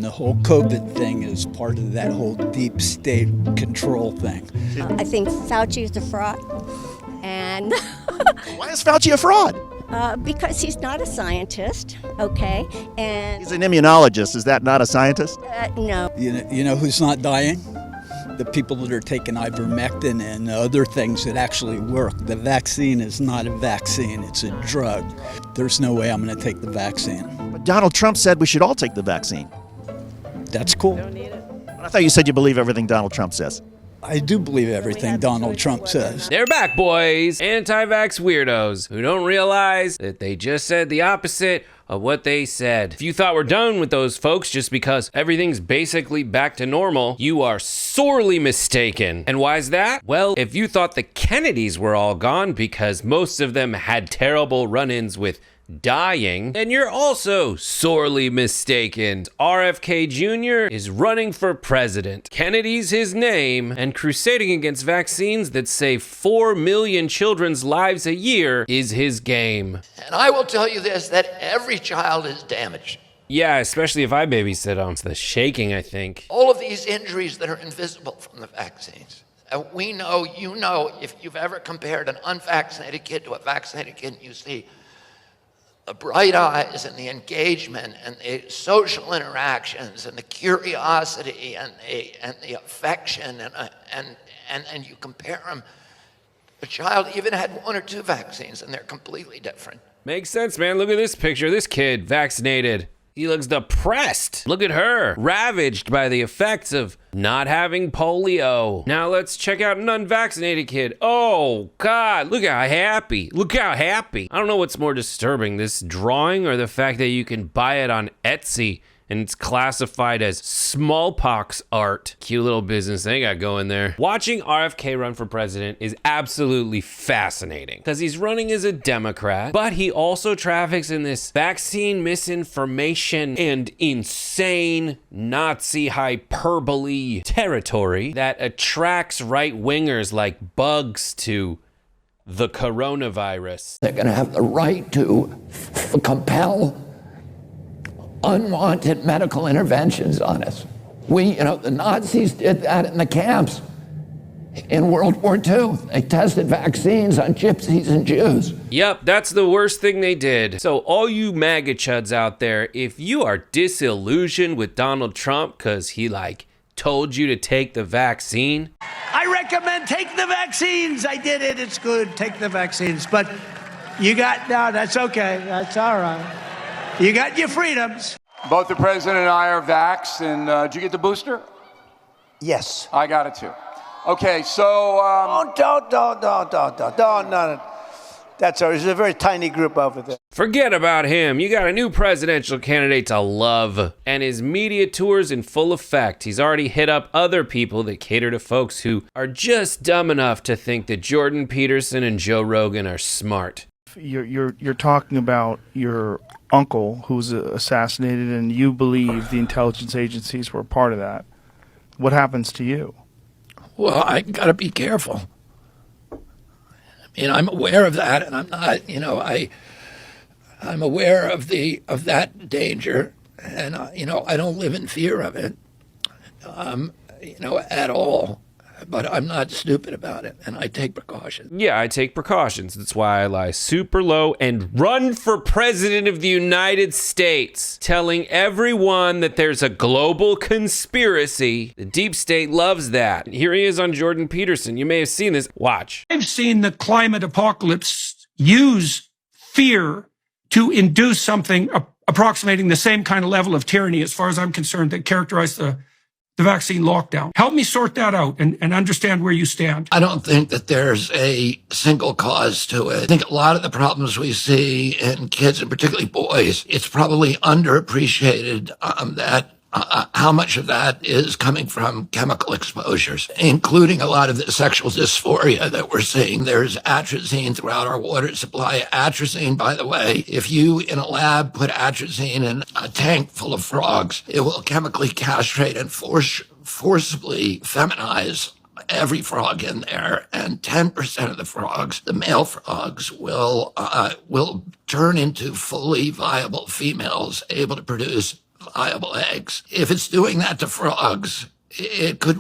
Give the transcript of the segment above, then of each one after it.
The whole COVID thing is part of that whole deep state control thing. I think Fauci is a fraud, and Why is Fauci a fraud? because he's not a scientist, okay, and He's an immunologist. Is that not a scientist? no. You know who's not dying? The people that are taking ivermectin and other things that actually work. The vaccine is not a vaccine, it's a drug. There's no way I'm going to take the vaccine. But Donald Trump said we should all take the vaccine. That's cool. But I thought you said you believe everything Donald Trump says. I do believe everything Donald Trump says. They're back, boys. Anti-vax weirdos who don't realize that they just said the opposite of what they said. If you thought we're done with those folks just because everything's basically back to normal, you are sorely mistaken. And why is that? Well, if you thought the Kennedys were all gone because most of them had terrible run-ins with dying, then you're also sorely mistaken. RFK Jr. is running for president. Kennedy's his name, and crusading against vaccines that save 4 million children's lives a year is his game. And I will tell you this, that every child is damaged. Yeah, especially if I babysit them. It's the shaking, I think. All of these injuries that are invisible from the vaccines. We know, you know, if you've ever compared an unvaccinated kid to a vaccinated kid, you see the bright eyes and the engagement and the social interactions and the curiosity and the affection and you compare them. The child even had 1 or 2 vaccines and they're completely different. Makes sense, man. Look at this picture. This kid, vaccinated. He looks depressed. Look at her, ravaged by the effects of not having polio. Now let's check out an unvaccinated kid. Oh, God, look how happy. Look how happy. I don't know what's more disturbing, this drawing or the fact that you can buy it on Etsy and it's classified as smallpox art. Cute little business they got going there. Watching RFK run for president is absolutely fascinating because he's running as a Democrat, but he also traffics in this vaccine misinformation and insane Nazi hyperbole territory that attracts right-wingers like bugs to the coronavirus. They're going to have the right to compel unwanted medical interventions on us. The Nazis did that in the camps in World War II. They tested vaccines on gypsies and Jews. Yep, that's the worst thing they did. So all you MAGA chuds out there, if you are disillusioned with Donald Trump because he told you to take the vaccine, I recommend take the vaccines. I did it. It's good. Take the vaccines. But no, that's okay. That's all right. You got your freedoms. Both the president and I are vaxxed, and did you get the booster? Yes. I got it too. Okay, so... Don't. That's all. There's a very tiny group over there. forget about him. You got a new presidential candidate to love. And his media tour's in full effect. He's already hit up other people that cater to folks who are just dumb enough to think that Jordan Peterson and Joe Rogan are smart. You're talking about your uncle who was assassinated, and you believe the intelligence agencies were a part of that. What happens to you? Well, I got to be careful. I mean, I'm aware of that, and I'm not. I'm aware of that danger, and I don't live in fear of it, at all. But I'm not stupid about it, and I take precautions. Yeah, I take precautions. That's why I lie super low and run for president of the United States, telling everyone that there's a global conspiracy. The deep state loves that. Here he is on Jordan Peterson. You may have seen this. Watch. I've seen the climate apocalypse use fear to induce something approximating the same kind of level of tyranny, as far as I'm concerned, that characterized the vaccine lockdown. Help me sort that out and understand where you stand. I don't think that there's a single cause to it. I think a lot of the problems we see in kids, and particularly boys, it's probably underappreciated that how much of that is coming from chemical exposures, including a lot of the sexual dysphoria that we're seeing. There's atrazine throughout our water supply. Atrazine, by the way, if you in a lab put atrazine in a tank full of frogs, it will chemically castrate and forcibly feminize every frog in there, and 10% of the frogs, the male frogs, will turn into fully viable females able to produce viable eggs. If it's doing that to frogs, it could.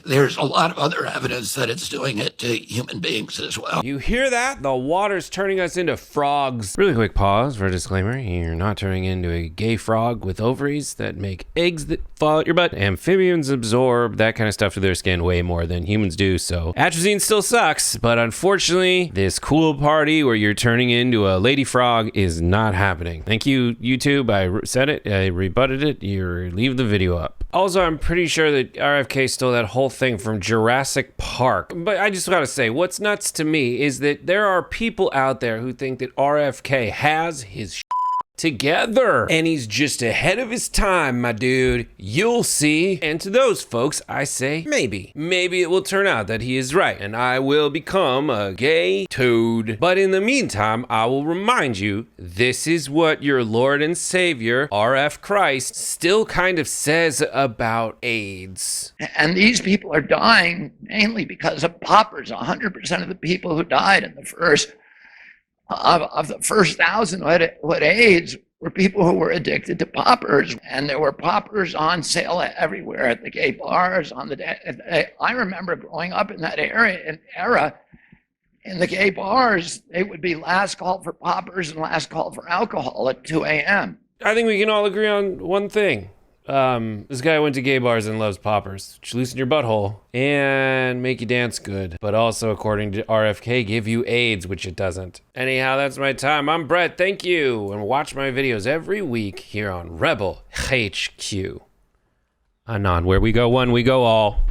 There's a lot of other evidence that it's doing it to human beings as well. You hear that? The water's turning us into frogs. Really quick pause for a disclaimer. You're not turning into a gay frog with ovaries that make eggs that fall out your butt. Amphibians absorb that kind of stuff to their skin way more than humans do, so atrazine still sucks, but unfortunately, this cool party where you're turning into a lady frog is not happening. Thank you, YouTube. I said it. I rebutted it. You leave the video up. Also, I'm pretty sure that RFK stole that whole thing from Jurassic Park. But I just gotta say, what's nuts to me is that there are people out there who think that RFK has his together and he's just ahead of his time, my dude. You'll see. And to those folks, I say maybe it will turn out that he is right and I will become a gay toad. But in the meantime, I will remind you, this is what your Lord and Savior, RF Christ, still kind of says about AIDS. And these people are dying mainly because of poppers. 100% of the people who died in the first of the first 1,000 who had AIDS were people who were addicted to poppers, and there were poppers on sale everywhere at the gay bars. I remember growing up in that era. In the gay bars, they would be last call for poppers and last call for alcohol at 2 a.m. I think we can all agree on one thing. This guy went to gay bars and loves poppers, which loosen your butthole and make you dance good, but also, according to RFK, give you AIDS, which it doesn't. Anyhow, that's my time. I'm Brett. Thank you, and watch my videos every week here on Rebel HQ. Anon, where we go one, we go all.